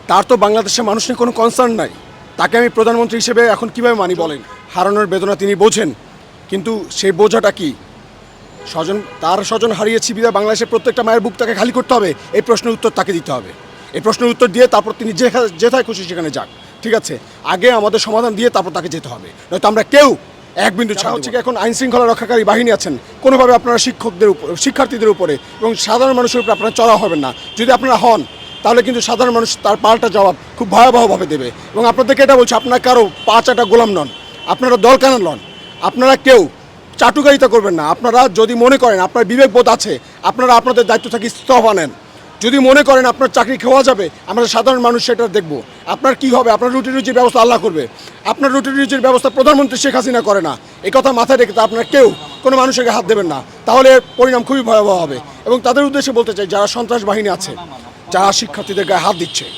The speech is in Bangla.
তার তো বাংলাদেশের মানুষ নিয়ে কোনো কনসার্ন নাই। তাকে আমি প্রধানমন্ত্রী হিসেবে এখন কীভাবে মানি বলেন? হারানোর বেদনা তিনি বোঝেন, কিন্তু সেই বোঝাটা কি? তার স্বজন হারিয়েছি বিধায় বাংলাদেশের প্রত্যেকটা মায়ের বুক তাকে খালি করতে হবে, এই প্রশ্নের উত্তর তাকে দিতে হবে। এই প্রশ্নের উত্তর দিয়ে তারপর তিনি যেথায় খুশি সেখানে যাক, ঠিক আছে? আগে আমাদের সমাধান দিয়ে তারপর তাকে যেতে হবে, নয়তো আমরা কেউ এক বিন্দু ছাড়া হচ্ছে এখন আইন শৃঙ্খলা রক্ষাকারী বাহিনী আছেন, কোনোভাবে আপনারা শিক্ষার্থীদের উপরে এবং সাধারণ মানুষের উপরে আপনারা চড়া হবেন না। যদি আপনারা হন তাহলে কিন্তু সাধারণ মানুষ তার পাল্টা জবাব খুব ভয়াবহভাবে দেবে। এবং আপনাদেরকে এটা বলছি, আপনারা কারো পা চাটা গোলাম নন, আপনারা দল কানা নন, আপনারা কেউ চাটুকারিতা করবেন না। আপনারা যদি মনে করেন আপনার বিবেকবোধ আছে, আপনারা আপনাদের দায়িত্ব থেকে ইস্তফা নেন। যদি মনে করেন আপনার চাকরি খাওয়া যাবে, আমরা সাধারণ মানুষ সেটা দেখব। আপনার কি হবে? আপনার রুটি রুজির ব্যবস্থা আল্লাহ করবে। আপনার রুটি রুজির ব্যবস্থা প্রধানমন্ত্রী শেখ হাসিনা করে না, এই কথা মাথায় রেখে আপনারা কেউ কোনো মানুষের হাত দেবেন না, তাহলে এর পরিণাম খুবই ভয়াবহ হবে। এবং তাদের উদ্দেশ্যে বলতে চাই, যারা সন্ত্রাস বাহিনী আছে, যারা শিক্ষার্থীদের গায়ে হাত দিচ্ছে,